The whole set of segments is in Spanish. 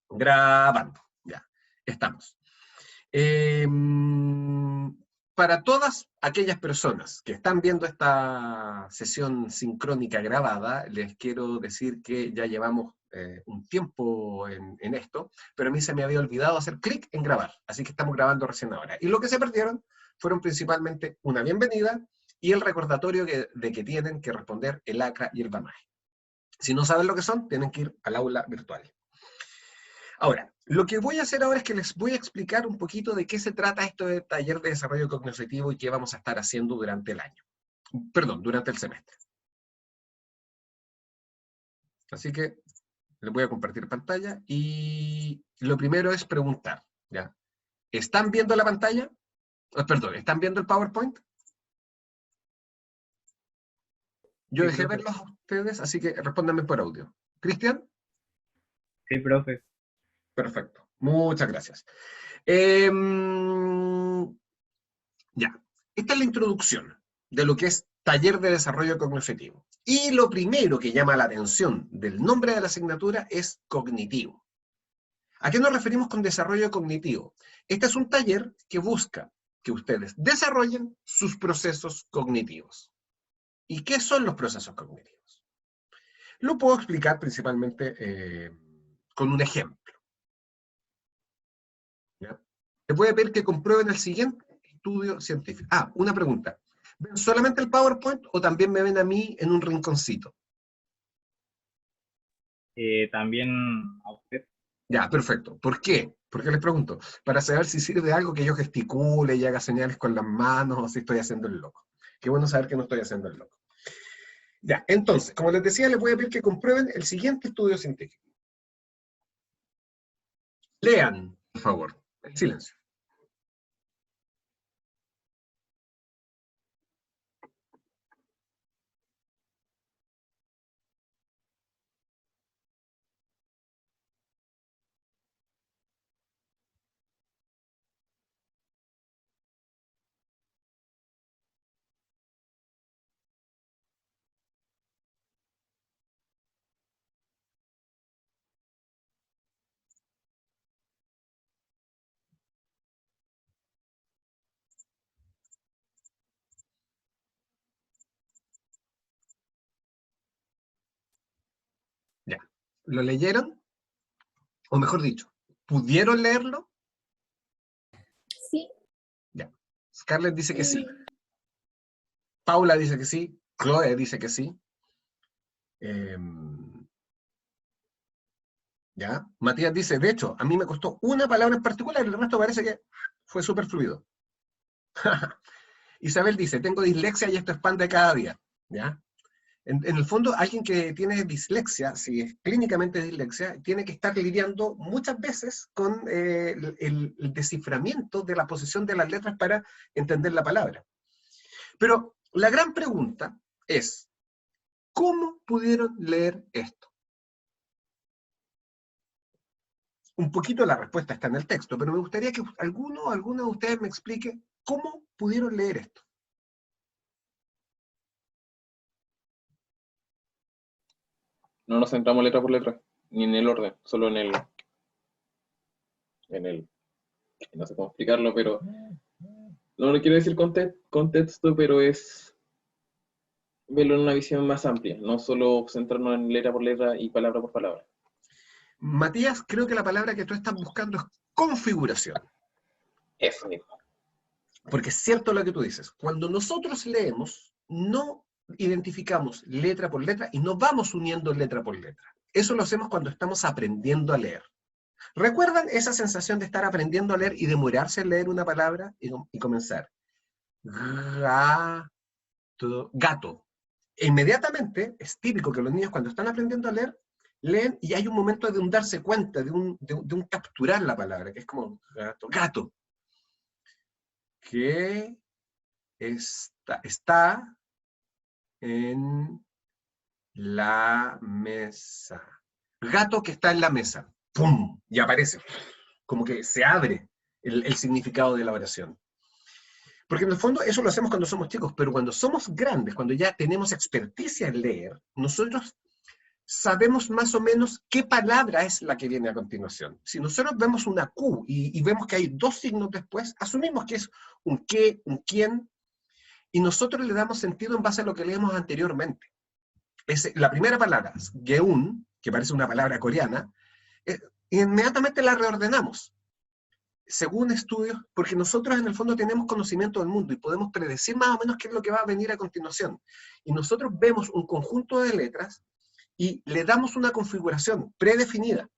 Grabando, ya, estamos. Para todas aquellas personas que están viendo esta sesión sincrónica grabada, les quiero decir que ya llevamos un tiempo en esto, pero a mí se me había olvidado hacer clic en grabar, así que estamos grabando recién ahora. Y lo que se perdieron fueron principalmente una bienvenida y el recordatorio de que tienen que responder el ACRA y el BAMAE. Si no saben lo que son, tienen que ir al aula virtual. Ahora, lo que voy a hacer ahora es que les voy a explicar un poquito de qué se trata esto de taller de desarrollo cognitivo y qué vamos a estar haciendo durante el año. Perdón, durante el semestre. Así que les voy a compartir pantalla y lo primero es preguntar, ¿ya? ¿Están viendo la pantalla? Perdón, ¿están viendo el PowerPoint? Yo Sí, dejé profe. verlos a ustedes, así que respóndanme por audio. ¿Cristian? Sí, profe. Perfecto. Muchas gracias. Ya, esta es la introducción de lo que es taller de desarrollo cognitivo. Y lo primero que llama la atención del nombre de la asignatura es cognitivo. ¿A qué nos referimos con desarrollo cognitivo? Este es un taller que busca que ustedes desarrollen sus procesos cognitivos. ¿Y qué son los procesos cognitivos? Lo puedo explicar principalmente con un ejemplo. ¿Ya? Les voy a pedir que comprueben el siguiente estudio científico. Ah, una pregunta. ¿Ven solamente el PowerPoint o también me ven a mí en un rinconcito? También a usted. Ya, perfecto. ¿Por qué? ¿Por qué les pregunto? Para saber si sirve de algo que yo gesticule y haga señales con las manos o si estoy haciendo el loco. Qué bueno saber que no estoy haciendo el loco. Ya, entonces, como les decía, les voy a pedir que comprueben el siguiente estudio científico. Lean, por favor, en silencio. Ya. ¿Lo leyeron? O mejor dicho, ¿pudieron leerlo? Sí. Ya. Scarlett dice que sí. Paula dice que sí. Chloe dice que sí. ¿Ya? Matías dice, de hecho, a mí me costó una palabra en particular y el resto parece que fue súper fluido. Isabel dice, tengo dislexia y esto es pan de cada día. ¿Ya? En el fondo, alguien que tiene dislexia, si es clínicamente dislexia, tiene que estar lidiando muchas veces con el desciframiento de la posición de las letras para entender la palabra. Pero la gran pregunta es, ¿cómo pudieron leer esto? Un poquito la respuesta está en el texto, pero me gustaría que alguno de ustedes me explique cómo pudieron leer esto. No nos centramos letra por letra, ni en el orden, solo en el, no sé cómo explicarlo, pero no lo quiero decir contexto, pero es verlo en una visión más amplia, no solo centrarnos en letra por letra y palabra por palabra. Matías, creo que la palabra que tú estás buscando es configuración. Eso mismo. Porque es cierto lo que tú dices. Cuando nosotros leemos, no identificamos letra por letra y no vamos uniendo letra por letra. Eso lo hacemos cuando estamos aprendiendo a leer. ¿Recuerdan esa sensación de estar aprendiendo a leer y demorarse en leer una palabra y comenzar? Gato. Gato. E inmediatamente, es típico que los niños cuando están aprendiendo a leer, leen y hay un momento de un darse cuenta, de un capturar la palabra, que es como gato. Gato. Que está en la mesa. Gato que está en la mesa. ¡Pum! Y aparece. Como que se abre el significado de la oración. Porque en el fondo eso lo hacemos cuando somos chicos, pero cuando somos grandes, cuando ya tenemos experticia en leer, nosotros sabemos más o menos qué palabra es la que viene a continuación. Si nosotros vemos una Q y vemos que hay dos signos después, asumimos que es un qué, un quién, y nosotros le damos sentido en base a lo que leemos anteriormente. La primera palabra, geun, que parece una palabra coreana, inmediatamente la reordenamos, según estudios, porque nosotros en el fondo tenemos conocimiento del mundo y podemos predecir más o menos qué es lo que va a venir a continuación. Y nosotros vemos un conjunto de letras y le damos una configuración predefinida.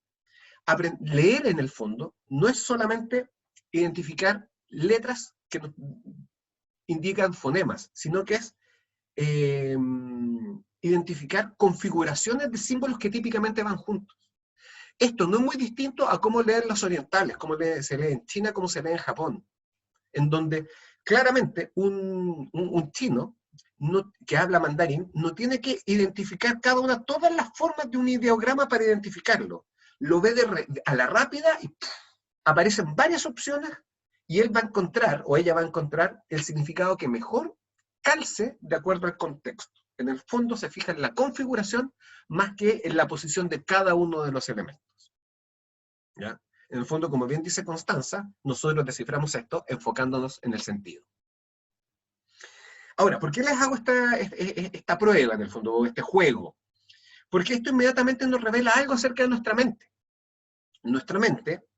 Leer en el fondo no es solamente identificar letras que nos indican fonemas, sino que es identificar configuraciones de símbolos que típicamente van juntos. Esto no es muy distinto a cómo leen los orientales, cómo se lee en China, cómo se lee en Japón, en donde claramente un chino que habla mandarín no tiene que identificar todas las formas de un ideograma para identificarlo. Lo ve a la rápida y aparecen varias opciones y él va a encontrar, o ella va a encontrar, el significado que mejor calce de acuerdo al contexto. En el fondo se fija en la configuración más que en la posición de cada uno de los elementos. ¿Ya? En el fondo, como bien dice Constanza, nosotros desciframos esto enfocándonos en el sentido. Ahora, ¿por qué les hago esta prueba, en el fondo, o este juego? Porque esto inmediatamente nos revela algo acerca de nuestra mente. Nuestra mente,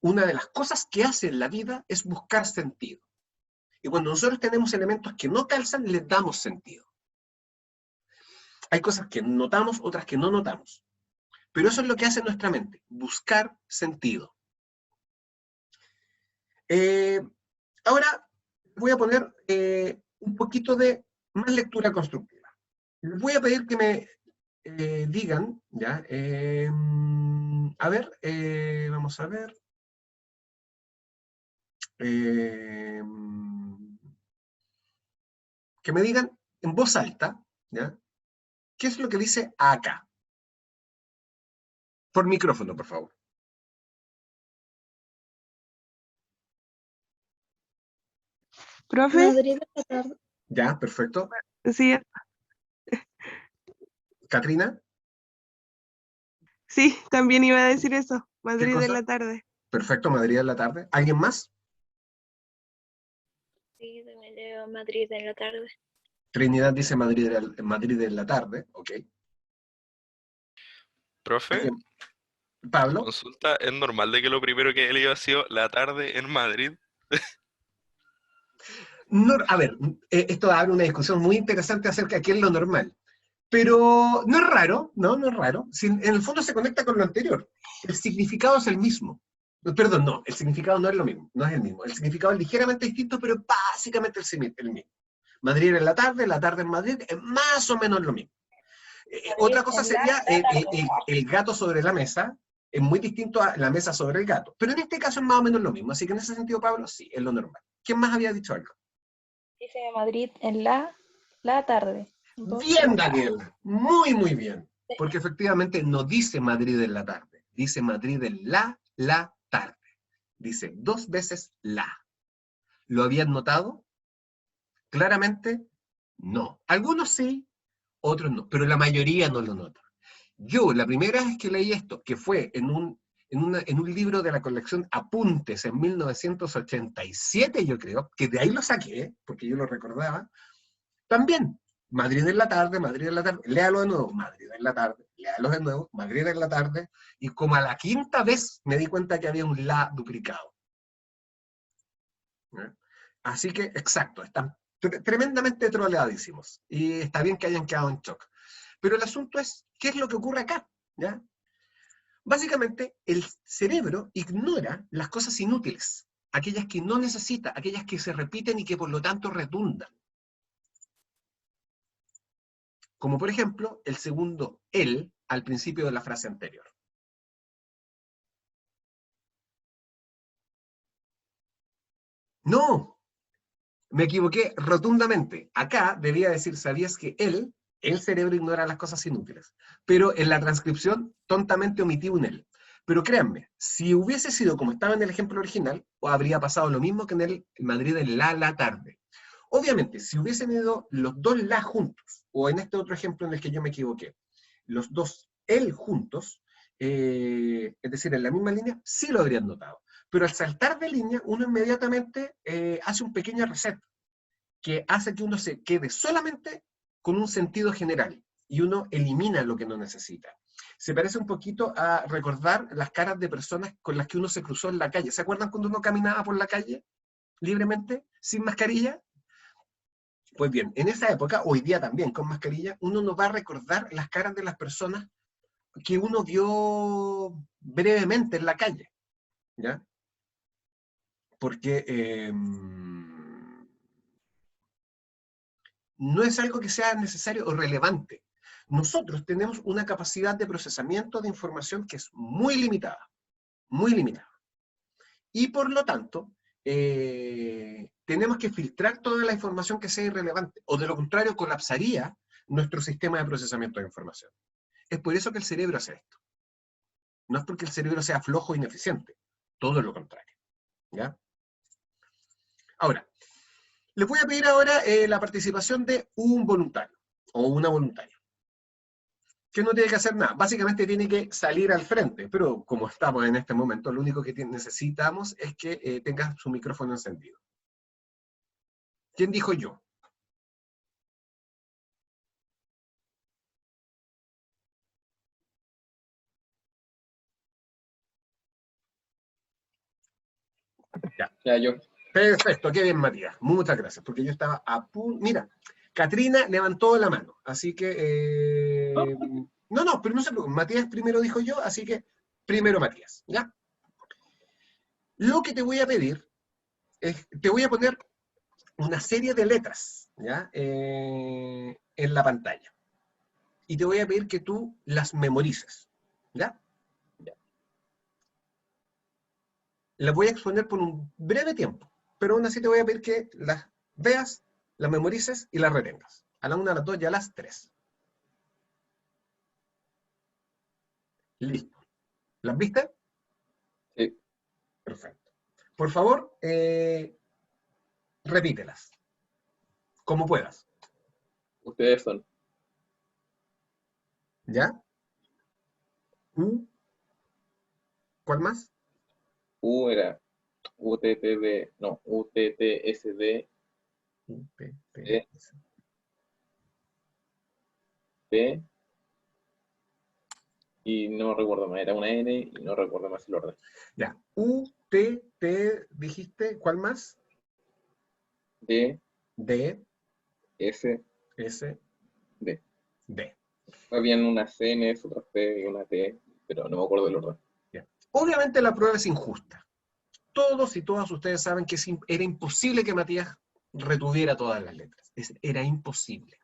una de las cosas que hace en la vida es buscar sentido. Y cuando nosotros tenemos elementos que no calzan, les damos sentido. Hay cosas que notamos, otras que no notamos. Pero eso es lo que hace nuestra mente, buscar sentido. Ahora voy a poner un poquito de más lectura constructiva. Les voy a pedir que me digan, ¿ya? A ver, vamos a ver. Que me digan en voz alta, ¿ya? ¿Qué es lo que dice acá? Por micrófono, por favor. ¿Profe? Madrid de la tarde. Ya, perfecto. Sí, ¿Catrina? sí, también iba a decir eso. ¿Qué Madrid de cosa? la tarde. Perfecto, Madrid en la tarde. ¿Alguien más? Sí, también leo Madrid en la tarde. Trinidad dice Madrid en la tarde, ok. Profe, ¿Alguien? ¿Pablo? consulta, ¿es normal de que lo primero que he leído ha sido la tarde en Madrid? No, a ver, esto abre una discusión muy interesante acerca de qué es lo normal. Pero no es raro, ¿no? No es raro. En el fondo se conecta con lo anterior. El significado es el mismo. Perdón, no, el significado no es lo mismo, no es el mismo. El significado es ligeramente distinto, pero básicamente el mismo. Madrid en la tarde en Madrid, es más o menos lo mismo. Otra cosa sería el gato sobre la mesa, es muy distinto a la mesa sobre el gato. Pero en este caso es más o menos lo mismo, así que en ese sentido, Pablo, sí, es lo normal. ¿Quién más había dicho algo? Dice Madrid en la tarde. Bien, Daniel, muy, muy bien. Porque efectivamente no dice Madrid en la tarde, dice Madrid en la tarde. Dice 2 veces la. ¿Lo habían notado? Claramente, no. Algunos sí, otros no, pero la mayoría no lo nota. Yo, la primera vez que leí esto, que fue en un libro de la colección Apuntes en 1987, yo creo, que de ahí lo saqué, porque yo lo recordaba, también, Madrid en la tarde, léalo de nuevo, Madrid en la tarde, léalo de nuevo, Madrid en la tarde, y como a la quinta vez me di cuenta que había un la duplicado. ¿Eh? Así que, exacto, están tremendamente troleadísimos, y está bien que hayan quedado en shock. Pero el asunto es, ¿qué es lo que ocurre acá? ¿Ya? Básicamente, el cerebro ignora las cosas inútiles, aquellas que no necesita, aquellas que se repiten y que por lo tanto redundan. Como por ejemplo, el segundo el al principio de la frase anterior. No, me equivoqué rotundamente. Acá debía decir, ¿sabías que el cerebro ignora las cosas inútiles? Pero en la transcripción, tontamente omití un el. Pero créanme, si hubiese sido como estaba en el ejemplo original, habría pasado lo mismo que en el Madrid en la tarde. Obviamente, si hubiesen ido los dos la juntos, o en este otro ejemplo en el que yo me equivoqué, los dos él juntos, es decir, en la misma línea, sí lo habrían notado. Pero al saltar de línea, uno inmediatamente hace un pequeño reset, que hace que uno se quede solamente con un sentido general, y uno elimina lo que no necesita. Se parece un poquito a recordar las caras de personas con las que uno se cruzó en la calle. ¿Se acuerdan cuando uno caminaba por la calle libremente, sin mascarilla? Pues bien, en esa época, hoy día también con mascarilla, uno no va a recordar las caras de las personas que uno vio brevemente en la calle, ¿ya? Porque no es algo que sea necesario o relevante. Nosotros tenemos una capacidad de procesamiento de información que es muy limitada, muy limitada. Y por lo tanto, tenemos que filtrar toda la información que sea irrelevante, o de lo contrario colapsaría nuestro sistema de procesamiento de información. Es por eso que el cerebro hace esto. No es porque el cerebro sea flojo o ineficiente, todo lo contrario, ¿ya? Ahora, les voy a pedir ahora la participación de un voluntario, o una voluntaria, que no tiene que hacer nada, básicamente tiene que salir al frente, pero como estamos en este momento, lo único que necesitamos es que tenga su micrófono encendido. ¿Quién dijo yo? Ya, yo. Perfecto, qué bien, Matías. Muchas gracias, porque yo estaba a punto... Mira, Katrina levantó la mano, así que... No, pero no se preocupen, Matías primero dijo yo, así que primero Matías, ¿ya? Lo que te voy a pedir es, te voy a poner una serie de letras, ¿ya? En la pantalla. Y te voy a pedir que tú las memorices, ¿ya? Las voy a exponer por un breve tiempo, pero aún así te voy a pedir que las veas, las memorices y las retengas. A la 1, a las 2 y a las 3. Listo. ¿Las viste? Sí. Perfecto. Por favor, repítelas. Como puedas. Ustedes son ¿Ya? ¿Cuál más? U era UTTD, no, UTTSD, P. P, y no recuerdo más, era una N y no recuerdo más el orden. Ya. T, dijiste, ¿cuál más? D, D, S, S, D. D. Habían unas N, otras P y una T, pero no me acuerdo del orden. Ya. Obviamente la prueba es injusta. Todos y todas ustedes saben que era imposible que Matías retuviera todas las letras. Era imposible.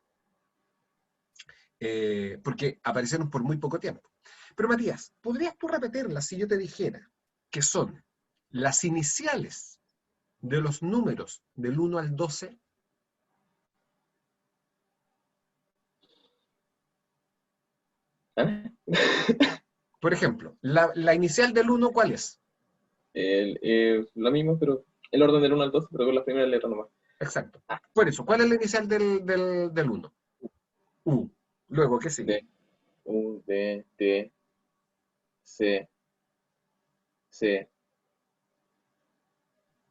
Porque aparecieron por muy poco tiempo. Pero Matías, ¿podrías tú repetirlas si yo te dijera que son las iniciales de los números del 1 al 12? ¿Ah? Por ejemplo, la inicial del 1, ¿cuál es? Lo mismo, pero el orden del 1 al 2, pero con las primeras letras nomás. Exacto. Por eso, ¿cuál es la inicial del 1? U. Luego, ¿qué sigue? D, U, D, T, C, C,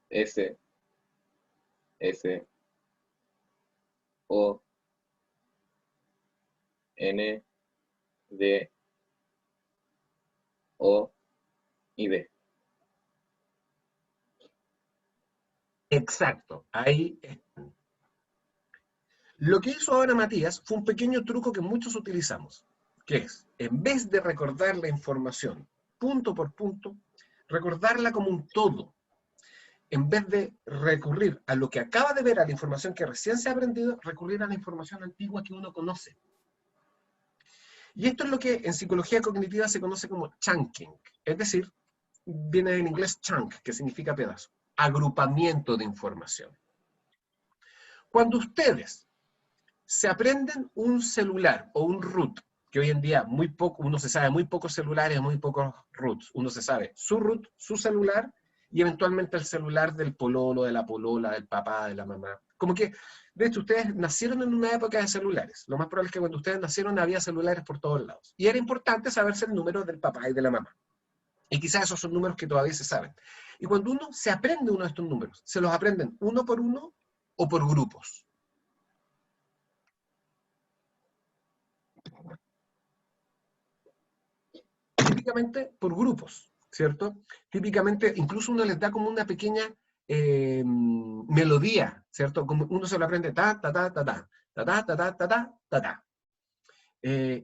S, S, O, N, D, O y D. Exacto. Ahí. Lo que hizo ahora Matías fue un pequeño truco que muchos utilizamos, que es, en vez de recordar la información punto por punto, recordarla como un todo. En vez de recurrir a lo que acaba de ver, a la información que recién se ha aprendido, recurrir a la información antigua que uno conoce. Y esto es lo que en psicología cognitiva se conoce como chunking, es decir, viene del inglés chunk, que significa pedazo, agrupamiento de información. Cuando ustedes se aprenden un celular o un root, que hoy en día muy poco, uno se sabe muy pocos celulares, muy pocos roots, uno se sabe su root, su celular, y eventualmente el celular del pololo, de la polola, del papá, de la mamá. Como que De hecho, ustedes nacieron en una época de celulares. Lo más probable es que cuando ustedes nacieron había celulares por todos lados. Y era importante saberse el número del papá y de la mamá. Y quizás esos son números que todavía se saben. Y cuando uno se aprende uno de estos números, se los aprenden uno por uno o por grupos. Típicamente por grupos, ¿cierto? Típicamente, incluso uno les da como una pequeña melodía, ¿cierto? Como uno se lo aprende ta, ta, ta, ta, ta, ta, ta, ta, ta, ta, ta, ta, ta.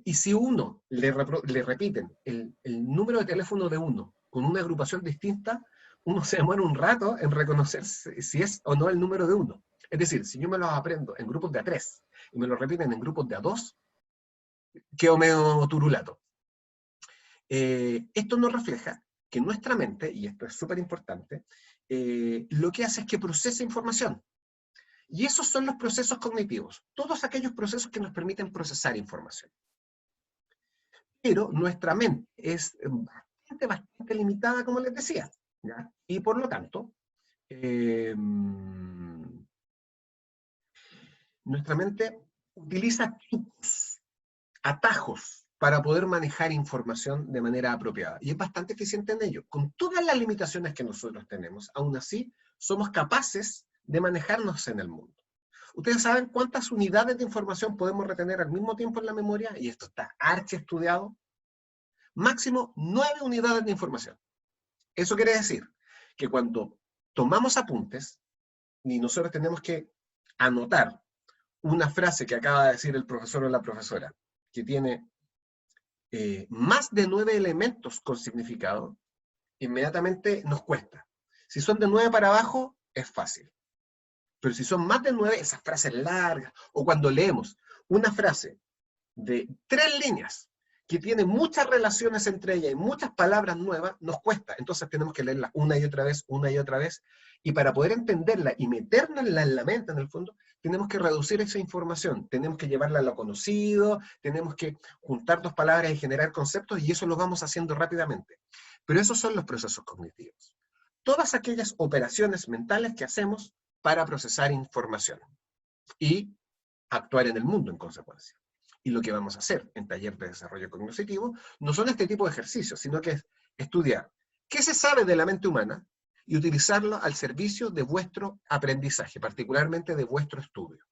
Y si uno le repiten el número de teléfono de uno con una agrupación distinta, uno se demora un rato en reconocer si es o no el número de uno. Es decir, si yo me los aprendo en grupos de A3 y me los repiten en grupos de A2, quedo medio turulato. Esto nos refleja que nuestra mente, y esto es súper importante, lo que hace es que procesa información. Y esos son los procesos cognitivos, todos aquellos procesos que nos permiten procesar información. Pero nuestra mente es bastante limitada, como les decía, ¿ya? Y por lo tanto, nuestra mente utiliza trucos, atajos, para poder manejar información de manera apropiada. Y es bastante eficiente en ello. Con todas las limitaciones que nosotros tenemos, aún así, somos capaces de manejarnos en el mundo. ¿Ustedes saben cuántas unidades de información podemos retener al mismo tiempo en la memoria? Y esto está archiestudiado. Máximo 9 unidades de información. Eso quiere decir que cuando tomamos apuntes, y nosotros tenemos que anotar una frase que acaba de decir el profesor o la profesora, que tiene más de 9 elementos con significado, inmediatamente nos cuesta. Si son de 9 para abajo, es fácil. Pero si son más de 9, esas frases largas, o cuando leemos una frase de 3 líneas, que tiene muchas relaciones entre ellas y muchas palabras nuevas, nos cuesta. Entonces tenemos que leerla una y otra vez, y para poder entenderla y meternosla en la mente, en el fondo, tenemos que reducir esa información, tenemos que llevarla a lo conocido, tenemos que juntar 2 palabras y generar conceptos, y eso lo vamos haciendo rápidamente. Pero esos son los procesos cognitivos. Todas aquellas operaciones mentales que hacemos para procesar información y actuar en el mundo en consecuencia. Y lo que vamos a hacer en taller de desarrollo cognitivo no son este tipo de ejercicios, sino que es estudiar qué se sabe de la mente humana y utilizarlo al servicio de vuestro aprendizaje, particularmente de vuestro estudio.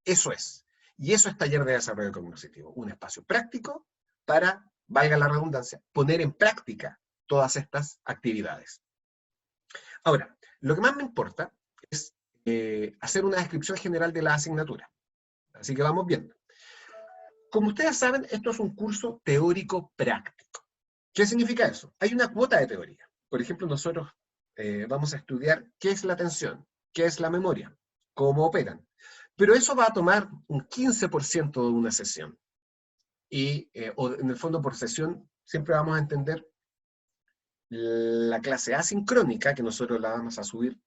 Eso es. Y eso es taller de desarrollo cognitivo, un espacio práctico para, valga la redundancia, poner en práctica todas estas actividades. Ahora, lo que más me importa es hacer una descripción general de la asignatura. Así que vamos viendo. Como ustedes saben, esto es un curso teórico-práctico. ¿Qué significa eso? Hay una cuota de teoría. Por ejemplo, nosotros vamos a estudiar qué es la atención, qué es la memoria, cómo operan. Pero eso va a tomar un 15% de una sesión. Y en el fondo, por sesión, siempre vamos a entender la clase asincrónica, que nosotros la vamos a subir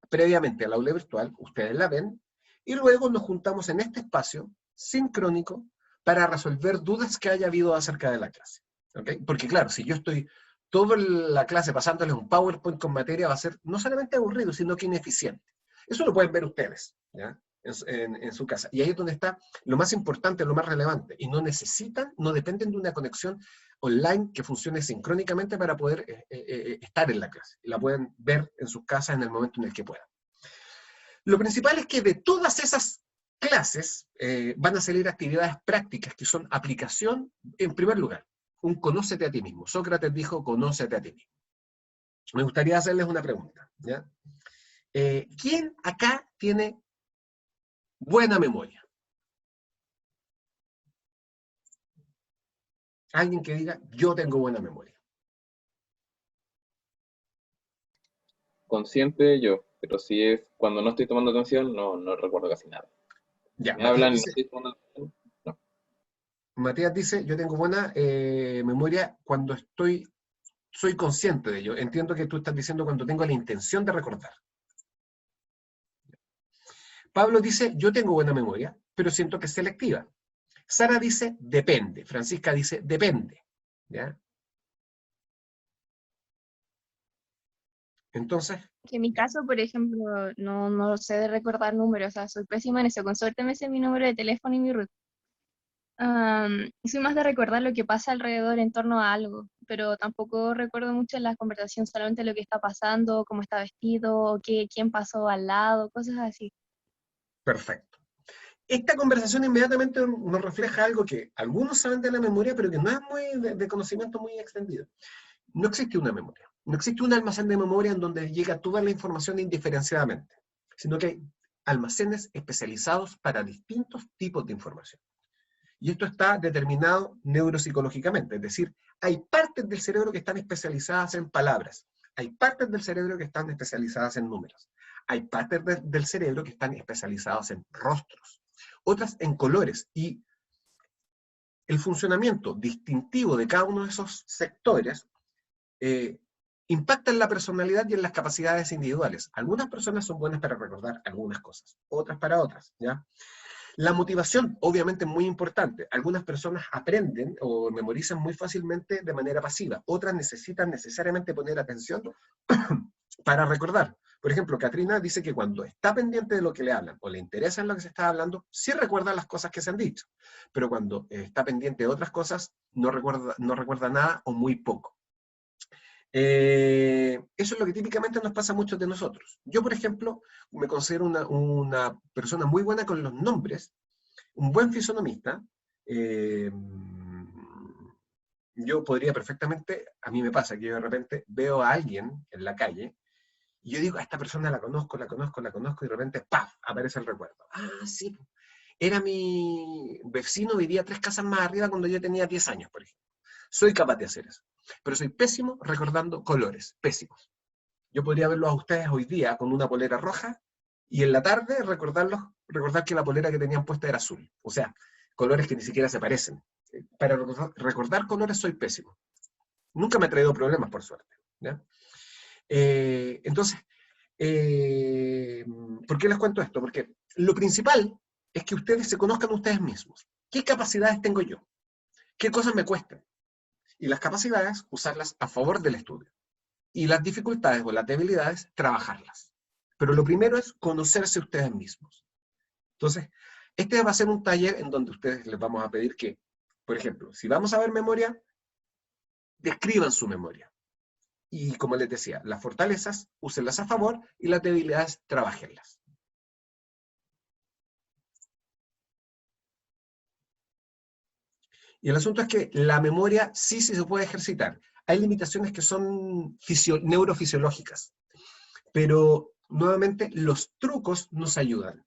previamente al aula virtual, ustedes la ven, y luego nos juntamos en este espacio sincrónico para resolver dudas que haya habido acerca de la clase. ¿Okay? Porque claro, si yo estoy toda la clase pasándoles un PowerPoint con materia, va a ser no solamente aburrido, sino que ineficiente. Eso lo pueden ver ustedes, ¿ya? En su casa. Y ahí es donde está lo más importante, lo más relevante. Y no necesitan, no dependen de una conexión online que funcione sincrónicamente para poder estar en la clase. La pueden ver en sus casas en el momento en el que puedan. Lo principal es que de todas esas clases van a salir actividades prácticas que son aplicación, en primer lugar, un conócete a ti mismo. Sócrates dijo, conócete a ti mismo. Me gustaría hacerles una pregunta, ¿ya? ¿Quién acá tiene buena memoria? Alguien que diga, yo tengo buena memoria. Consciente yo, pero si es cuando no estoy tomando atención, no recuerdo casi nada. Ya, Me hablan y no estoy tomando atención. No. Matías dice, yo tengo buena memoria cuando soy consciente de ello. Entiendo que tú estás diciendo cuando tengo la intención de recordar. Pablo dice, yo tengo buena memoria, pero siento que es selectiva. Sara dice, depende. Francisca dice, depende. ¿Ya? Entonces, Que en mi caso, por ejemplo, no sé de recordar números, o sea, soy pésima en eso. Con suerte me sé mi número de teléfono y mi root. Soy más de recordar lo que pasa alrededor en torno a algo, pero tampoco recuerdo mucho en la conversación, solamente lo que está pasando, cómo está vestido, o quién pasó al lado, cosas así. perfecto. Esta conversación inmediatamente nos refleja algo que algunos saben de la memoria, pero que no es muy de conocimiento muy extendido. No existe una memoria. No existe un almacén de memoria en donde llega toda la información indiferenciadamente, sino que hay almacenes especializados para distintos tipos de información. Y esto está determinado neuropsicológicamente, es decir, hay partes del cerebro que están especializadas en palabras, hay partes del cerebro que están especializadas en números, hay partes del cerebro que están especializadas en rostros, otras en colores, y el funcionamiento distintivo de cada uno de esos sectores impacta en la personalidad y en las capacidades individuales. Algunas personas son buenas para recordar algunas cosas, otras para otras, ¿ya? La motivación, obviamente, es muy importante. Algunas personas aprenden o memorizan muy fácilmente de manera pasiva. Otras necesitan necesariamente poner atención para recordar. Por ejemplo, Katrina dice que cuando está pendiente de lo que le hablan o le interesa en lo que se está hablando, sí recuerda las cosas que se han dicho. Pero cuando está pendiente de otras cosas, no recuerda nada o muy poco. Eso es lo que típicamente nos pasa a muchos de nosotros. Yo, por ejemplo, me considero una persona muy buena con los nombres, un buen fisonomista. Yo podría perfectamente, a mí me pasa que yo de repente veo a alguien en la calle y yo digo, a esta persona la conozco, y de repente, ¡paf!, aparece el recuerdo. Ah, sí, era mi vecino, vivía 3 casas más arriba cuando yo tenía 10 años, por ejemplo. Soy capaz de hacer eso. Pero soy pésimo recordando colores, pésimos. Yo podría verlos a ustedes hoy día con una polera roja y en la tarde recordar que la polera que tenían puesta era azul. O sea, colores que ni siquiera se parecen. Para recordar colores soy pésimo. Nunca me ha traído problemas, por suerte, ¿ya? Entonces, ¿por qué les cuento esto? Porque lo principal es que ustedes se conozcan ustedes mismos. ¿Qué capacidades tengo yo? ¿Qué cosas me cuestan? Y las capacidades, usarlas a favor del estudio. Y las dificultades o las debilidades, trabajarlas. Pero lo primero es conocerse ustedes mismos. Entonces, este va a ser un taller en donde ustedes les vamos a pedir que, por ejemplo, si vamos a ver memoria, describan su memoria. Y como les decía, las fortalezas, úsenlas a favor y las debilidades, trabajenlas. Y el asunto es que la memoria sí se puede ejercitar. Hay limitaciones que son neurofisiológicas, pero nuevamente los trucos nos ayudan.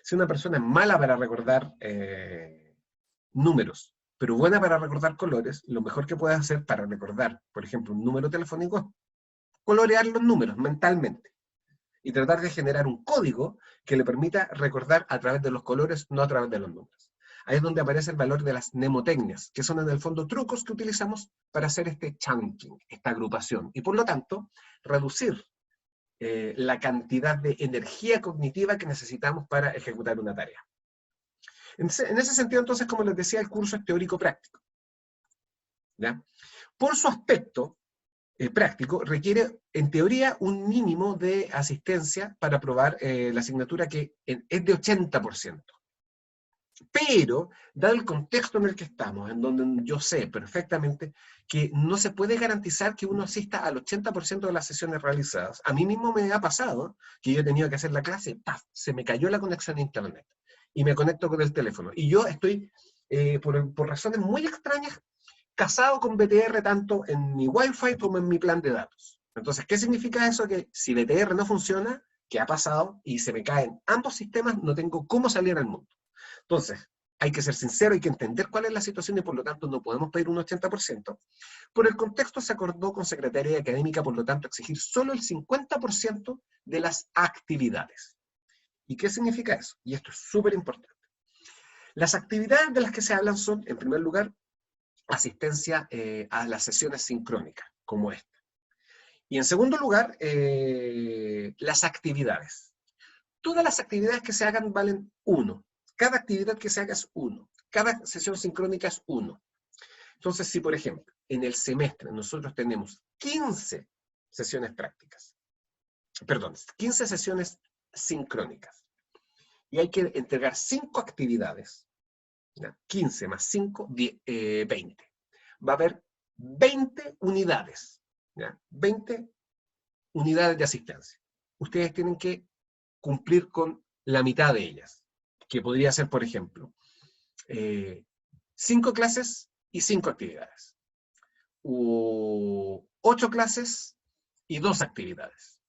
Si una persona es mala para recordar números, pero buena para recordar colores, lo mejor que puede hacer para recordar, por ejemplo, un número telefónico, es colorear los números mentalmente y tratar de generar un código que le permita recordar a través de los colores, no a través de los números. Ahí es donde aparece el valor de las mnemotecnias, que son en el fondo trucos que utilizamos para hacer este chunking, esta agrupación, y por lo tanto, reducir la cantidad de energía cognitiva que necesitamos para ejecutar una tarea. En ese sentido, entonces, como les decía, el curso es teórico-práctico, ¿ya? Por su aspecto práctico, requiere, en teoría, un mínimo de asistencia para aprobar la asignatura, que es de 80%. Pero, dado el contexto en el que estamos, en donde yo sé perfectamente que no se puede garantizar que uno asista al 80% de las sesiones realizadas. A mí mismo me ha pasado que yo he tenido que hacer la clase, ¡paf!, se me cayó la conexión a internet y me conecto con el teléfono. Y yo estoy, por razones muy extrañas, casado con BTR tanto en mi Wi-Fi como en mi plan de datos. Entonces, ¿qué significa eso? Que si BTR no funciona, ¿qué ha pasado? Y se me caen ambos sistemas, no tengo cómo salir al mundo. Entonces, hay que ser sincero, hay que entender cuál es la situación y por lo tanto no podemos pedir un 80%. Por el contexto se acordó con Secretaría Académica, por lo tanto, exigir solo el 50% de las actividades. ¿Y qué significa eso? Y esto es súper importante. Las actividades de las que se hablan son, en primer lugar, asistencia a las sesiones sincrónicas, como esta. Y en segundo lugar, las actividades. Todas las actividades que se hagan valen 1. Cada actividad que se haga es 1. Cada sesión sincrónica es 1. Entonces, si por ejemplo, en el semestre nosotros tenemos 15 sesiones prácticas perdón, 15 sesiones sincrónicas. Y hay que entregar 5 actividades. ¿Ya? 15 más 5, 20. Va a haber 20 unidades. ¿Ya? 20 unidades de asistencia. Ustedes tienen que cumplir con la mitad de ellas, que podría ser, por ejemplo, 5 clases y 5 actividades. O 8 clases y 2 actividades.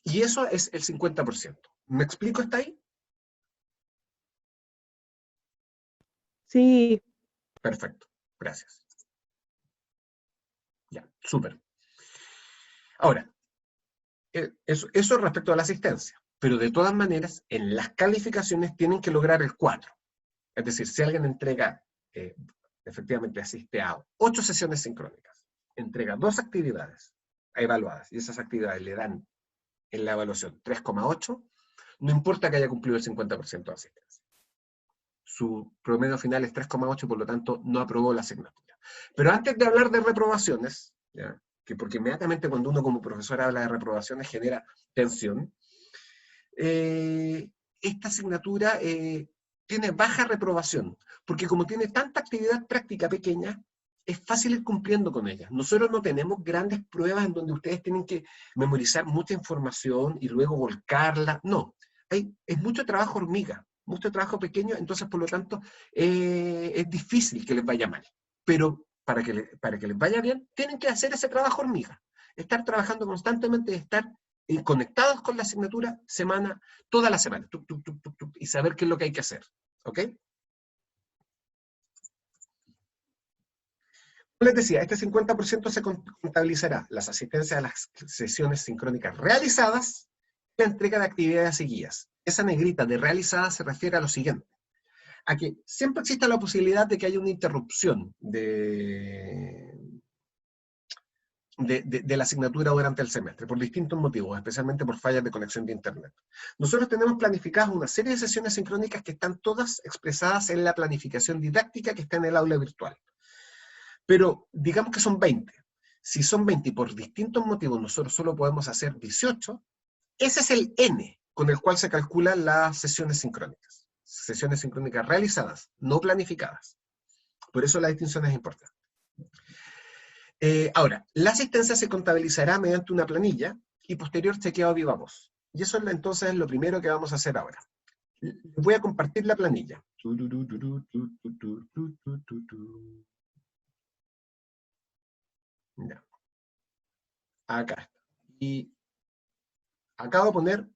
Y eso es el 50%. ¿Me explico hasta ahí? Sí, Perfecto, gracias. Ya, súper. Ahora, eso respecto a la asistencia, pero de todas maneras, en las calificaciones tienen que lograr el 4. Es decir, si alguien entrega, efectivamente asiste a 8 sesiones sincrónicas, entrega 2 actividades evaluadas, y esas actividades le dan en la evaluación 3,8, no importa que haya cumplido el 50% de asistencia. Su promedio final es 3,8, por lo tanto, no aprobó la asignatura. Pero antes de hablar de reprobaciones, ¿ya? Porque inmediatamente cuando uno como profesor habla de reprobaciones genera tensión, esta asignatura tiene baja reprobación, porque como tiene tanta actividad práctica pequeña, es fácil ir cumpliendo con ella. Nosotros no tenemos grandes pruebas en donde ustedes tienen que memorizar mucha información y luego volcarla. No, es mucho trabajo hormiga, mucho trabajo pequeño, entonces por lo tanto es difícil que les vaya mal. Pero para que les vaya bien, tienen que hacer ese trabajo hormiga. Estar trabajando constantemente, estar conectados con la asignatura toda la semana, y saber qué es lo que hay que hacer. ¿Ok? Les decía, este 50% se contabilizará las asistencias a las sesiones sincrónicas realizadas y la entrega de actividades seguidas. Esa negrita de realizadas se refiere a lo siguiente, a que siempre existe la posibilidad de que haya una interrupción de la asignatura durante el semestre, por distintos motivos, especialmente por fallas de conexión de internet. Nosotros tenemos planificadas una serie de sesiones sincrónicas que están todas expresadas en la planificación didáctica que está en el aula virtual. Pero digamos que son 20. Si son 20 y por distintos motivos nosotros solo podemos hacer 18, ese es el N con el cual se calculan las sesiones sincrónicas. Sesiones sincrónicas realizadas, no planificadas. Por eso la distinción es importante. Ahora, la asistencia se contabilizará mediante una planilla y posterior chequeo a viva voz. Y eso entonces es lo primero que vamos a hacer ahora. Voy a compartir la planilla. Ya. Acá está. Y acabo de poner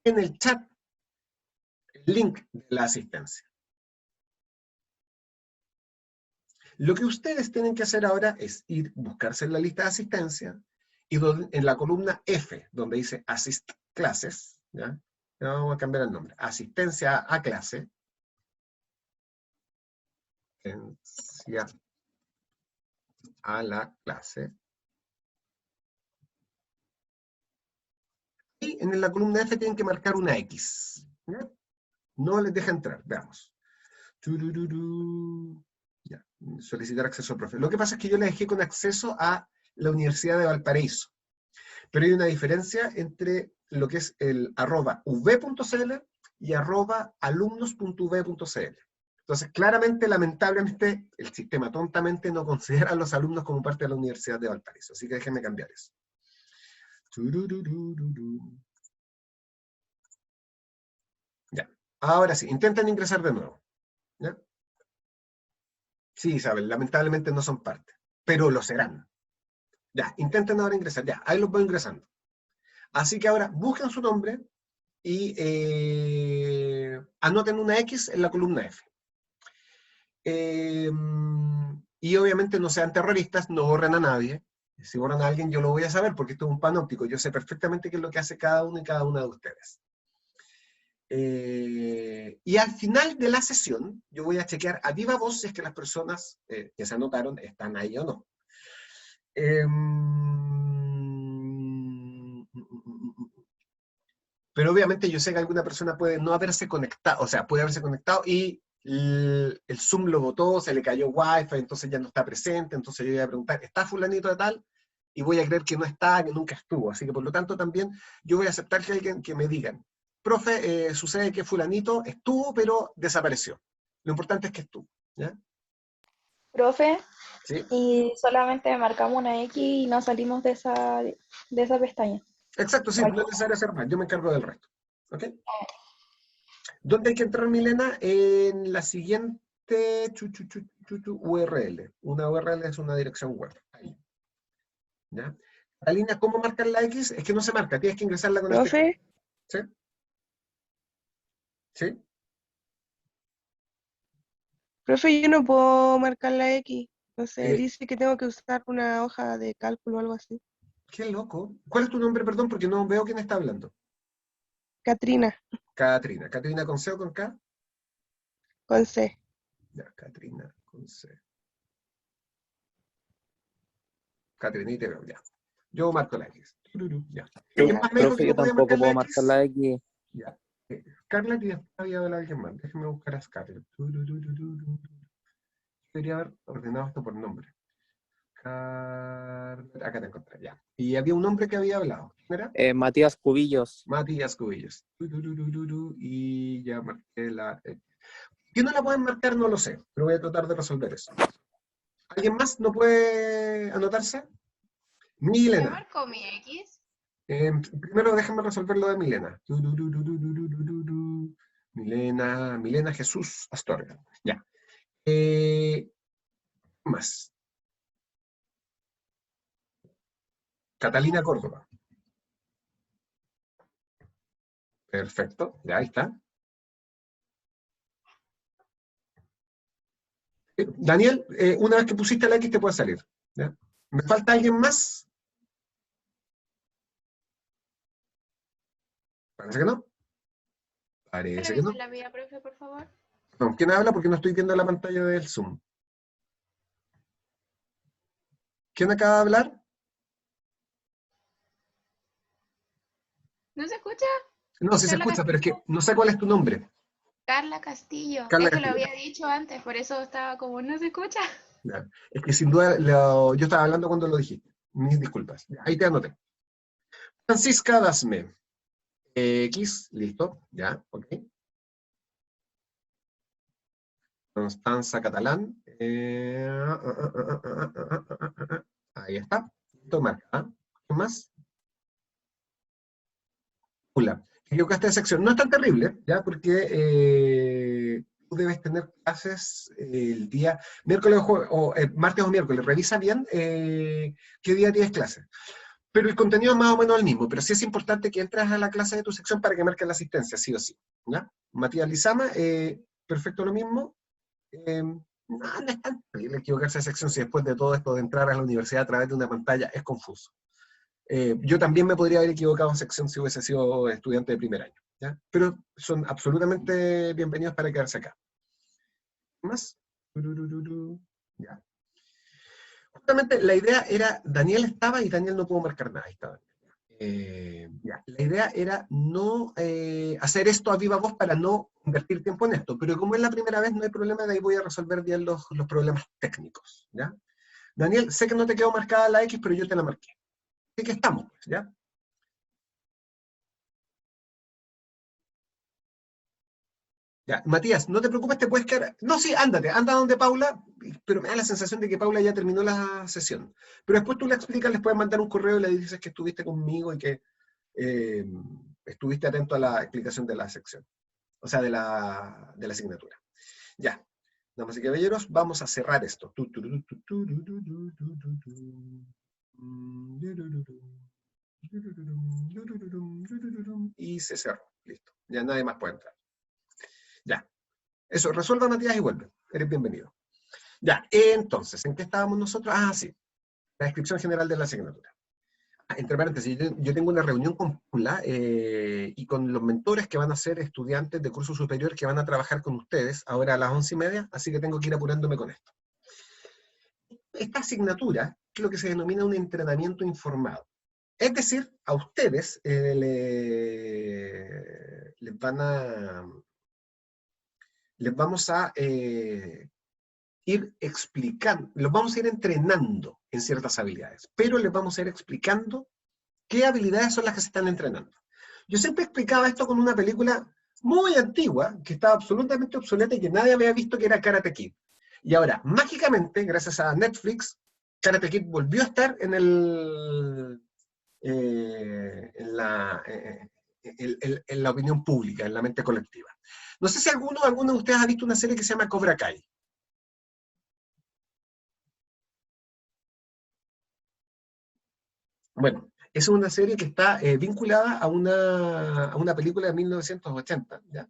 en el chat el link de la asistencia. Lo que ustedes tienen que hacer ahora es buscarse en la lista de asistencia y en la columna F, donde dice Assist Clases, ¿ya? Vamos a cambiar el nombre. Asistencia a clase. Asistencia a la clase. Y en la columna F tienen que marcar una X. ¿Ya? No les deja entrar, veamos. Ya, solicitar acceso al profe. Lo que pasa es que yo les dejé con acceso a la Universidad de Valparaíso. Pero hay una diferencia entre lo que es el @v.cl y @alumnos.v.cl. Entonces, claramente, lamentablemente, el sistema tontamente no considera a los alumnos como parte de la Universidad de Valparaíso. Así que déjenme cambiar eso. Ya. Ahora sí, intenten ingresar de nuevo. ¿Ya? Sí, Isabel, lamentablemente no son parte, pero lo serán. Ya, intenten ahora ingresar. Ya, ahí los voy ingresando. Así que ahora busquen su nombre y anoten una X en la columna F. Y obviamente no sean terroristas, no borren a nadie. Si borran a alguien yo lo voy a saber porque esto es un panóptico. Yo sé perfectamente qué es lo que hace cada uno y cada una de ustedes. Y al final de la sesión yo voy a chequear a viva voz si es que las personas que se anotaron están ahí o no. Pero obviamente yo sé que alguna persona puede no haberse conectado, o sea, puede haberse conectado y el Zoom lo botó, se le cayó Wi-Fi, entonces ya no está presente, entonces yo voy a preguntar, ¿está fulanito de tal? y voy a creer que no está, que nunca estuvo. Así que por lo tanto también yo voy a aceptar que alguien que me digan, profe, sucede que fulanito estuvo, pero desapareció. Lo importante es que estuvo, ¿ya? Profe, ¿Sí? y solamente marcamos una X y no salimos de esa pestaña. Exacto, sí, Aquí. no es necesario hacer más, yo me encargo del resto. ¿Ok? ¿Dónde hay que entrar, Milena? En la siguiente URL. Una URL es una dirección web. Ahí. ¿Ya? Catalina, ¿cómo marcar la X? Es que no se marca, tienes que ingresarla con el teclado. Profe, ¿Sí? ¿Sí? profe, yo no puedo marcar la X. No sé, Eh, dice que tengo que usar una hoja de cálculo o algo así. Qué loco. ¿Cuál es tu nombre, perdón? Porque no veo quién está hablando. Catrina, Catrina. ¿Catrina con C o con K? con C. Ya, Catrina con C. Catrina, y te veo, ya. Yo marco la X. Tururú, ya. ¿Quién más me dijo que Profe, no yo podía tampoco marcar la puedo X? marcar la X. Ya. Scarlett y después había hablado alguien más. Déjeme buscar a Scarlett. Turururururu. Debería haber ordenado esto por nombre. Scarlett. Acá te encontré, ya. Y había un hombre que había hablado. ¿Quién era? Matías Cubillos. Matías Cubillos. Turururururu. Y ya marqué la X. ¿Quién no la pueden marcar? No lo sé, pero voy a tratar de resolver eso. ¿Alguien más no puede anotarse? ¿Me Milena. marcó mi X? Primero déjame resolver lo de Milena. Milena Jesús Astorga. Ya. Más. Catalina Córdoba. Perfecto, ya ahí está. Daniel, una vez que pusiste la X te puede salir. ¿Ya? ¿Me falta alguien más? Parece que no. Parece que no. la mía, profe, por favor? No, ¿quién habla? Porque no estoy viendo la pantalla del Zoom. ¿Quién acaba de hablar? ¿No se escucha? No, sí se Carla escucha, pero es que Castillo. no sé cuál es tu nombre. Carla Castillo. Carla Es que lo Castillo. había dicho antes, por eso estaba como, ¿no se escucha? Ya. Es que sin duda yo estaba hablando cuando lo dijiste. Mis disculpas. Ya, ahí te anoté. Francisca Dasme. X, listo, ya, ok. Constanza Catalán. Ahí está. Listo, marca. ¿Qué más? Paula. Te equivocaste de sección. No es tan terrible, ¿ya? Porque tú debes tener clases el día miércoles o martes o miércoles. Revisa bien qué día tienes clases. Pero el contenido es más o menos el mismo, pero sí es importante que entres a la clase de tu sección para que marques la asistencia, sí o sí. ¿Ya? Matías Lizama, perfecto lo mismo. No es tan terrible equivocarse de sección si después de todo esto de entrar a la universidad a través de una pantalla es confuso. Yo también me podría haber equivocado en sección si hubiese sido estudiante de primer año. ¿Ya? Pero son absolutamente bienvenidos para quedarse acá. ¿Más? Ya. Justamente la idea era, Daniel estaba y Daniel no pudo marcar nada. Ahí está. Ya. La idea era no hacer esto a viva voz para no invertir tiempo en esto, pero como es la primera vez no hay problema, de ahí voy a resolver bien los problemas técnicos. ¿Ya? Daniel, sé que no te quedó marcada la X, pero yo te la marqué. Así que estamos, pues, ¿ya? Ya, Matías, no te preocupes, te puedes quedar. No, sí, ándate, anda donde Paula, pero me da la sensación de que Paula ya terminó la sesión. Pero después tú le explicas, les puedes mandar un correo y le dices que estuviste conmigo y que estuviste atento a la explicación de la sección, o sea, de la asignatura. Ya, damas y caballeros, vamos a cerrar esto. Y se cerró, listo. Ya nadie más puede entrar. Ya. Eso, resuelva Matías y vuelve. Eres bienvenido. Ya, entonces, ¿en qué estábamos nosotros? Ah, sí. La descripción general de la asignatura. Entre paréntesis, yo tengo una reunión con Paula y con los mentores que van a ser estudiantes de curso superior que van a trabajar con ustedes ahora a las 11:30, así que tengo que ir apurándome con esto. Esta asignatura es lo que se denomina un entrenamiento informado. Es decir, a ustedes les vamos a ir explicando, los vamos a ir entrenando en ciertas habilidades, pero les vamos a ir explicando qué habilidades son las que se están entrenando. Yo siempre explicaba esto con una película muy antigua, que estaba absolutamente obsoleta y que nadie había visto, que era Karate Kid. Y ahora, mágicamente, gracias a Netflix, Karate Kid volvió a estar en la opinión pública, en la mente colectiva. No sé si alguno de ustedes ha visto una serie que se llama Cobra Kai. Bueno, es una serie que está vinculada a una película de 1980, ¿ya?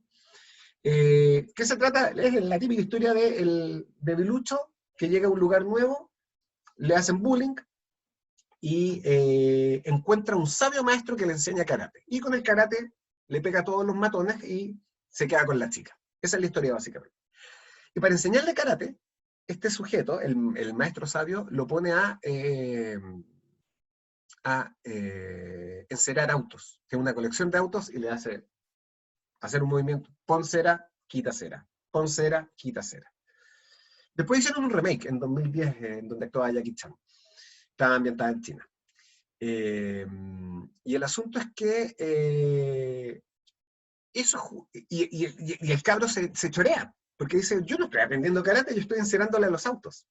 ¿Qué se trata? Es la típica historia de debilucho que llega a un lugar nuevo, le hacen bullying, y encuentra un sabio maestro que le enseña karate. Y con el karate le pega a todos los matones y se queda con la chica. Esa es la historia básicamente. Y para enseñarle karate, este sujeto, el maestro sabio, lo pone a encerar autos, que es una colección de autos, y le hace hacer un movimiento. Pon cera, quita cera. Pon cera, quita cera. Después hicieron un remake en 2010, en donde actuaba Jackie Chan. Estaba ambientada en China. Y el asunto es que y el cabro se chorea, porque dice, yo no estoy aprendiendo karate, yo estoy encerándole a los autos.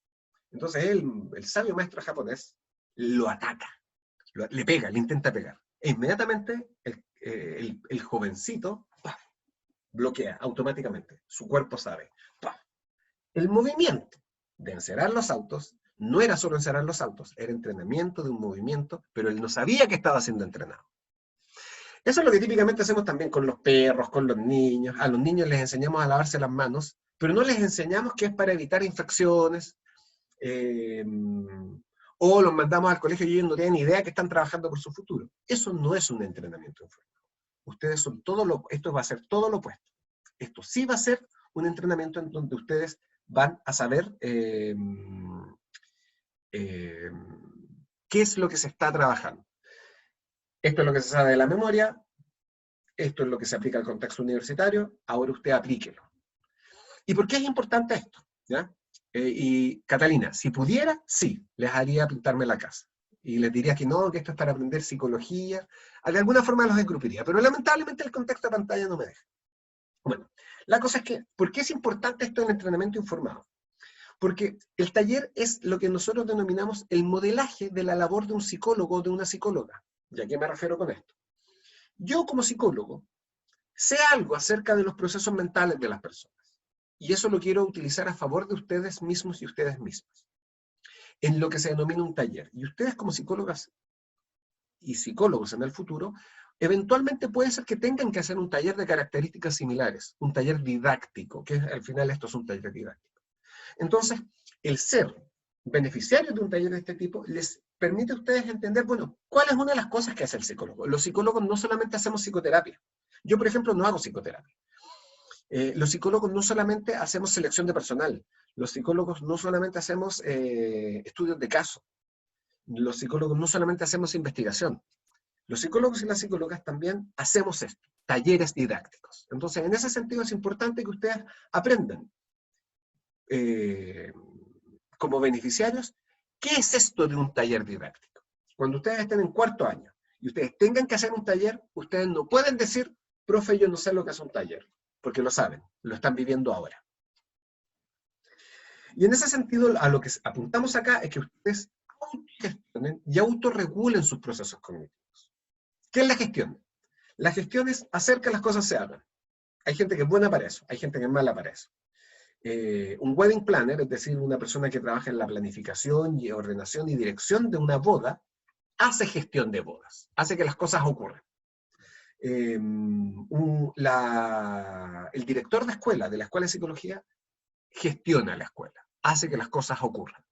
Entonces el sabio maestro japonés lo ataca, le pega, le intenta pegar. E inmediatamente el jovencito ¡paf!, bloquea automáticamente, su cuerpo sabe. ¡Paf! El movimiento de encerar los autos no era solo encerar los autos, era entrenamiento de un movimiento, pero él no sabía que estaba siendo entrenado. Eso es lo que típicamente hacemos también con los perros, con los niños. A los niños les enseñamos a lavarse las manos, pero no les enseñamos que es para evitar infecciones, o los mandamos al colegio y ellos no tienen idea que están trabajando por su futuro. Eso no es un entrenamiento informado. Ustedes son esto va a ser todo lo opuesto. Esto sí va a ser un entrenamiento en donde ustedes van a saber qué es lo que se está trabajando. Esto es lo que se sabe de la memoria, esto es lo que se aplica al contexto universitario, ahora usted aplíquelo. ¿Y por qué es importante esto? ¿Ya? Y Catalina, si pudiera, sí, les haría pintarme la casa. Y les diría que no, que esto es para aprender psicología, de alguna forma los desgruparía, pero lamentablemente el contexto de pantalla no me deja. Bueno, la cosa es que, ¿por qué es importante esto del entrenamiento informado? Porque el taller es lo que nosotros denominamos el modelaje de la labor de un psicólogo o de una psicóloga. ¿Y a qué me refiero con esto? Yo como psicólogo sé algo acerca de los procesos mentales de las personas. Y eso lo quiero utilizar a favor de ustedes mismos y ustedes mismas. En lo que se denomina un taller. Y ustedes como psicólogas y psicólogos en el futuro, eventualmente puede ser que tengan que hacer un taller de características similares. Un taller didáctico, que al final esto es un taller didáctico. Entonces, el ser beneficiarios de un taller de este tipo les permite a ustedes entender, bueno, ¿cuál es una de las cosas que hace el psicólogo? Los psicólogos no solamente hacemos psicoterapia. Yo, por ejemplo, no hago psicoterapia. Los psicólogos no solamente hacemos selección de personal. Los psicólogos no solamente hacemos estudios de caso. Los psicólogos no solamente hacemos investigación. Los psicólogos y las psicólogas también hacemos esto, talleres didácticos. Entonces, en ese sentido es importante que ustedes aprendan como beneficiarios, ¿qué es esto de un taller didáctico? Cuando ustedes estén en cuarto año y ustedes tengan que hacer un taller, ustedes no pueden decir, profe, yo no sé lo que es un taller, porque lo saben, lo están viviendo ahora. Y en ese sentido, a lo que apuntamos acá es que ustedes autogestionen y autorregulen sus procesos cognitivos. ¿Qué es la gestión? La gestión es hacer que las cosas se hagan. Hay gente que es buena para eso, hay gente que es mala para eso. Un wedding planner, es decir, una persona que trabaja en la planificación y ordenación y dirección de una boda, hace gestión de bodas, hace que las cosas ocurran. El director de escuela, de la escuela de psicología, gestiona la escuela, hace que las cosas ocurran.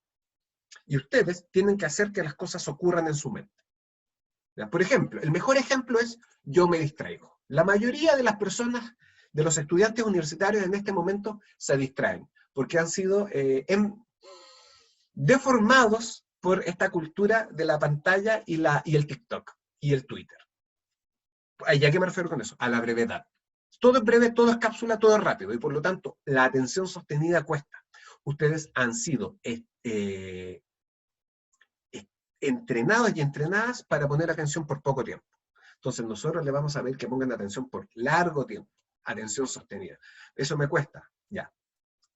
Y ustedes tienen que hacer que las cosas ocurran en su mente. ¿Ya? Por ejemplo, el mejor ejemplo es yo me distraigo. La mayoría de las personas, de los estudiantes universitarios en este momento, se distraen, porque han sido deformados por esta cultura de la pantalla y el TikTok y el Twitter. ¿A qué me refiero con eso? A la brevedad. Todo es breve, todo es cápsula, todo es rápido, y por lo tanto, la atención sostenida cuesta. Ustedes han sido entrenados y entrenadas para poner atención por poco tiempo. Entonces nosotros le vamos a ver que pongan atención por largo tiempo, atención sostenida. Eso me cuesta, ya.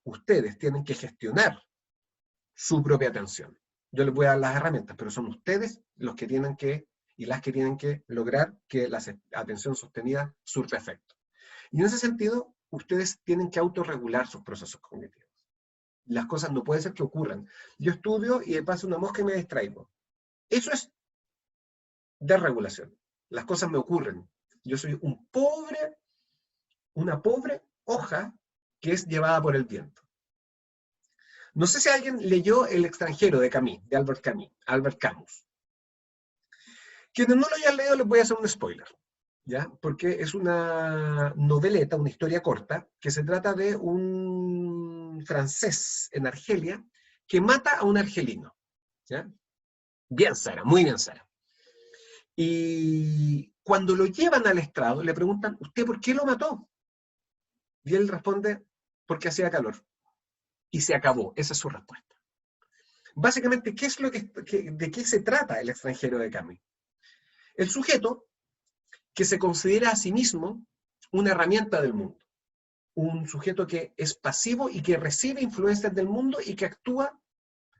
Ustedes tienen que gestionar su propia atención. Yo les voy a dar las herramientas, pero son ustedes los que tienen que, y las que tienen que lograr que la atención sostenida surta efecto. Y en ese sentido, ustedes tienen que autorregular sus procesos cognitivos. Las cosas no puede ser que ocurran. Yo estudio y me pasa una mosca y me distraigo. Eso es desregulación. Las cosas me ocurren. Yo soy una pobre hoja que es llevada por el viento. No sé si alguien leyó El extranjero de Camus, de Albert Camus. Quienes no lo hayan leído les voy a hacer un spoiler, ¿ya? Porque es una noveleta, una historia corta, que se trata de un francés en Argelia que mata a un argelino, ¿ya? Bien Sara, muy bien Sara. Y cuando lo llevan al estrado, le preguntan, ¿usted por qué lo mató? Y él responde, porque hacía calor. Y se acabó, esa es su respuesta. Básicamente, ¿qué es de qué se trata El extranjero de Camus? El sujeto que se considera a sí mismo una herramienta del mundo. Un sujeto que es pasivo y que recibe influencias del mundo y que actúa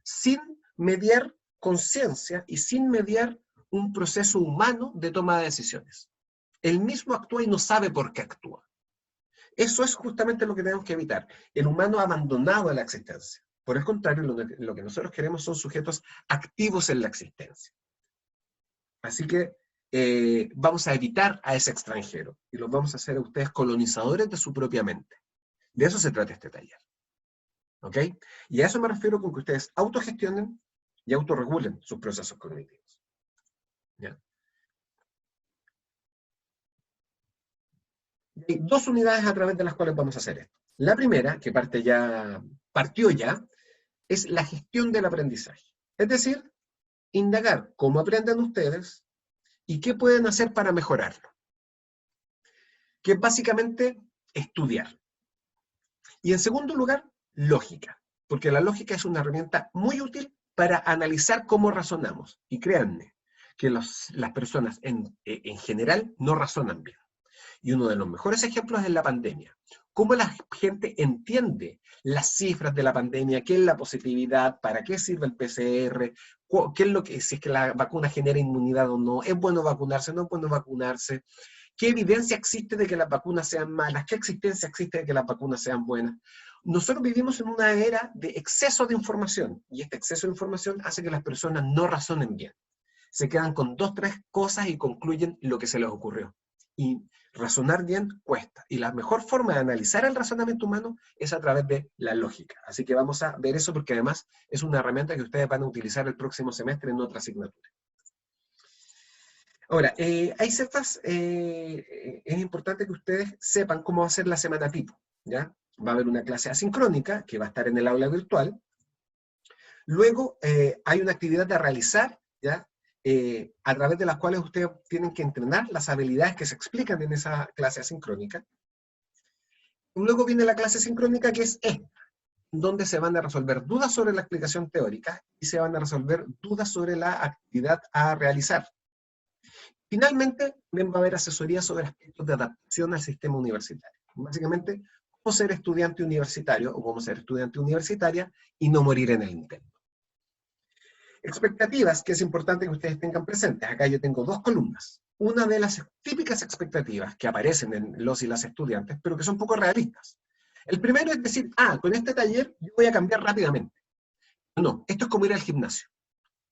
sin mediar conciencia y sin mediar un proceso humano de toma de decisiones. Él mismo actúa y no sabe por qué actúa. Eso es justamente lo que tenemos que evitar. El humano abandonado a la existencia. Por el contrario, lo que nosotros queremos son sujetos activos en la existencia. Así que vamos a evitar a ese extranjero y los vamos a hacer a ustedes colonizadores de su propia mente. De eso se trata este taller. ¿Ok? Y a eso me refiero con que ustedes autogestionen y autorregulen sus procesos cognitivos. ¿Ya? Hay dos unidades a través de las cuales vamos a hacer esto. La primera, que partió ya, es la gestión del aprendizaje. Es decir, indagar cómo aprenden ustedes y qué pueden hacer para mejorarlo. Que es básicamente estudiar. Y en segundo lugar, lógica. Porque la lógica es una herramienta muy útil para analizar cómo razonamos. Y créanme, que las personas en general no razonan bien. Y uno de los mejores ejemplos es la pandemia. Cómo la gente entiende las cifras de la pandemia, qué es la positividad, para qué sirve el PCR, qué es lo que, si es que la vacuna genera inmunidad o no, es bueno vacunarse, no es bueno vacunarse, qué evidencia existe de que las vacunas sean malas, qué existencia existe de que las vacunas sean buenas. Nosotros vivimos en una era de exceso de información, y este exceso de información hace que las personas no razonen bien. Se quedan con 2, 3 cosas y concluyen lo que se les ocurrió. Y razonar bien cuesta. Y la mejor forma de analizar el razonamiento humano es a través de la lógica. Así que vamos a ver eso porque además es una herramienta que ustedes van a utilizar el próximo semestre en otra asignatura. Ahora, hay ciertas... es importante que ustedes sepan cómo va a ser la semana tipo, ¿ya? Va a haber una clase asincrónica que va a estar en el aula virtual. Luego hay una actividad de realizar, ¿ya? A través de las cuales ustedes tienen que entrenar las habilidades que se explican en esa clase asincrónica. Luego viene la clase sincrónica, que es esta, donde se van a resolver dudas sobre la explicación teórica y se van a resolver dudas sobre la actividad a realizar. Finalmente, va a haber asesoría sobre aspectos de adaptación al sistema universitario. Básicamente, cómo ser estudiante universitario o cómo ser estudiante universitaria y no morir en el intento. Expectativas, que es importante que ustedes tengan presentes. Acá yo tengo 2 columnas. Una de las típicas expectativas que aparecen en los y las estudiantes, pero que son poco realistas. El primero es decir, con este taller yo voy a cambiar rápidamente. No, esto es como ir al gimnasio.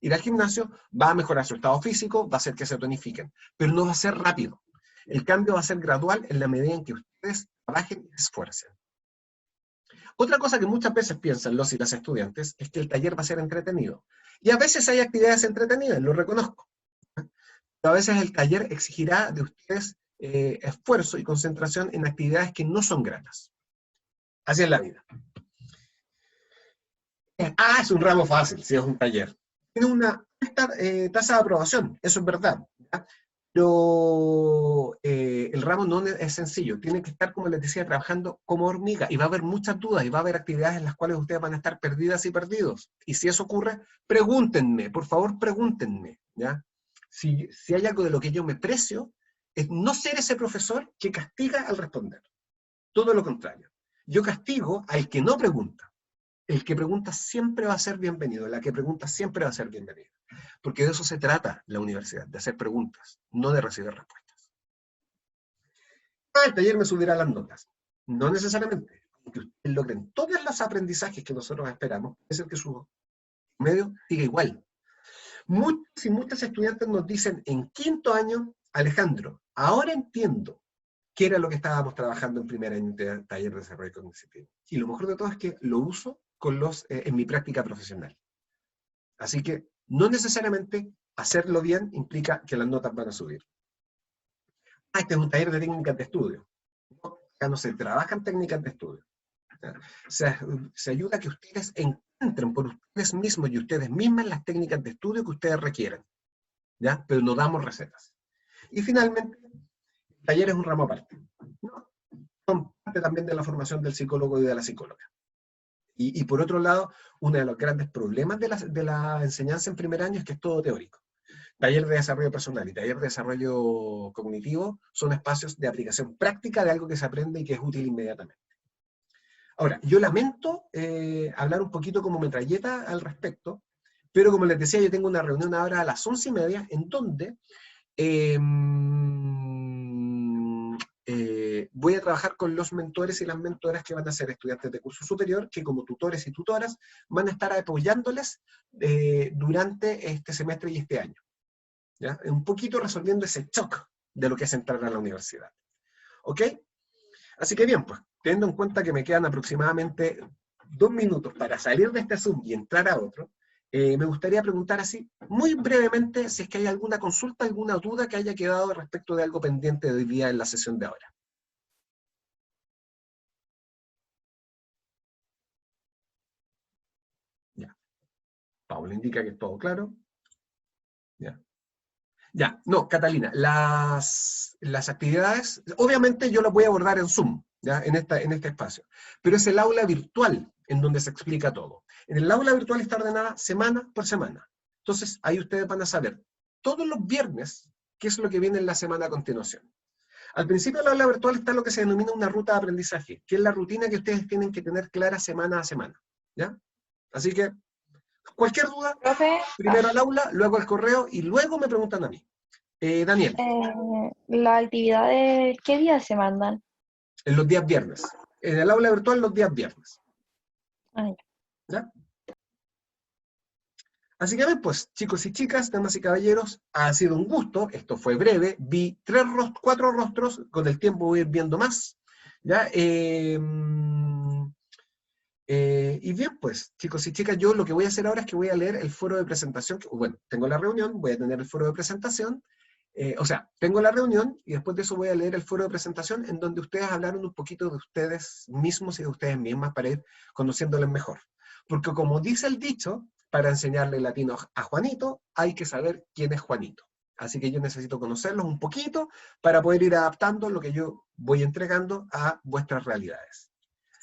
Ir al gimnasio va a mejorar su estado físico, va a hacer que se tonifiquen, pero no va a ser rápido. El cambio va a ser gradual en la medida en que ustedes trabajen y se esfuercen. Otra cosa que muchas veces piensan los y las estudiantes es que el taller va a ser entretenido. Y a veces hay actividades entretenidas, lo reconozco. Pero a veces el taller exigirá de ustedes esfuerzo y concentración en actividades que no son gratas. Así es la vida. Es un ramo fácil, si es un taller. Tiene una alta tasa de aprobación, eso es verdad, ¿ya? Pero el ramo no es sencillo, tienen que estar, como les decía, trabajando como hormiga, y va a haber muchas dudas, y va a haber actividades en las cuales ustedes van a estar perdidas y perdidos. Y si eso ocurre, pregúntenme, por favor, pregúntenme, ¿ya? Si hay algo de lo que yo me precio, es no ser ese profesor que castiga al responder. Todo lo contrario. Yo castigo al que no pregunta. El que pregunta siempre va a ser bienvenido, la que pregunta siempre va a ser bienvenida. Porque de eso se trata la universidad, de hacer preguntas, no de recibir respuestas. El taller me subirá las notas. No necesariamente. Aunque ustedes logren todos los aprendizajes que nosotros esperamos, es el que su medio siga igual. Muchos y muchas estudiantes nos dicen en quinto año, Alejandro, ahora entiendo qué era lo que estábamos trabajando en primer año de taller de desarrollo cognitivo. Y lo mejor de todo es que lo uso en mi práctica profesional. Así que no necesariamente hacerlo bien implica que las notas van a subir. Este es un taller de técnicas de estudio. No, acá no se trabajan técnicas de estudio. Se ayuda a que ustedes encuentren por ustedes mismos y ustedes mismas las técnicas de estudio que ustedes requieran, ¿ya? Pero no damos recetas. Y finalmente, el taller es un ramo aparte, ¿no? Son parte también de la formación del psicólogo y de la psicóloga. Y por otro lado, uno de los grandes problemas de la enseñanza en primer año es que es todo teórico. Taller de desarrollo personal y taller de desarrollo cognitivo son espacios de aplicación práctica de algo que se aprende y que es útil inmediatamente. Ahora, yo lamento hablar un poquito como metralleta al respecto, pero como les decía, yo tengo una reunión ahora a las 11:30 en donde voy a trabajar con los mentores y las mentoras que van a ser estudiantes de curso superior, que como tutores y tutoras van a estar apoyándoles durante este semestre y este año. ¿Ya? Un poquito resolviendo ese shock de lo que es entrar a la universidad. ¿Ok? Así que bien, pues, teniendo en cuenta que me quedan aproximadamente 2 minutos para salir de este Zoom y entrar a otro, me gustaría preguntar así, muy brevemente, si es que hay alguna consulta, alguna duda que haya quedado respecto de algo pendiente de hoy día en la sesión de ahora. Ya. Paula indica que es todo claro. Ya. Ya, no, Catalina, las actividades, obviamente yo las voy a abordar en Zoom, ¿ya? En este espacio, pero es el aula virtual en donde se explica todo. En el aula virtual está ordenada semana por semana. Entonces, ahí ustedes van a saber todos los viernes qué es lo que viene en la semana a continuación. Al principio del aula virtual está lo que se denomina una ruta de aprendizaje, que es la rutina que ustedes tienen que tener clara semana a semana, ¿ya? Así que, cualquier duda, Profe, primero al aula, luego al correo, y luego me preguntan a mí. Daniel, las actividades, ¿qué días se mandan? en los días viernes. En el aula virtual los días viernes. Ah, ¿Ya? Así que pues, chicos y chicas, damas y caballeros, ha sido un gusto. Esto fue breve. Vi 4 rostros. Con el tiempo voy a ir viendo más. ¿Ya? Y bien, pues, chicos y chicas, yo lo que voy a hacer ahora es que voy a leer el foro de presentación. Bueno, tengo la reunión, voy a tener el foro de presentación. O sea, tengo la reunión y después de eso voy a leer el foro de presentación en donde ustedes hablaron un poquito de ustedes mismos y de ustedes mismas para ir conociéndoles mejor. Porque como dice el dicho, para enseñarle latino a Juanito, hay que saber quién es Juanito. Así que yo necesito conocerlos un poquito para poder ir adaptando lo que yo voy entregando a vuestras realidades.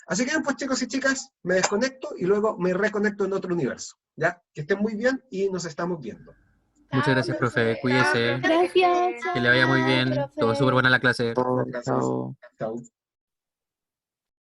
Así que pues, chicos y chicas, me desconecto y luego me reconecto en otro universo. ¿Ya? Que estén muy bien y nos estamos viendo. Muchas gracias, profe. Cuídese. gracias. Que le vaya muy bien. Profe. Todo súper buena la clase. Gracias. Chao.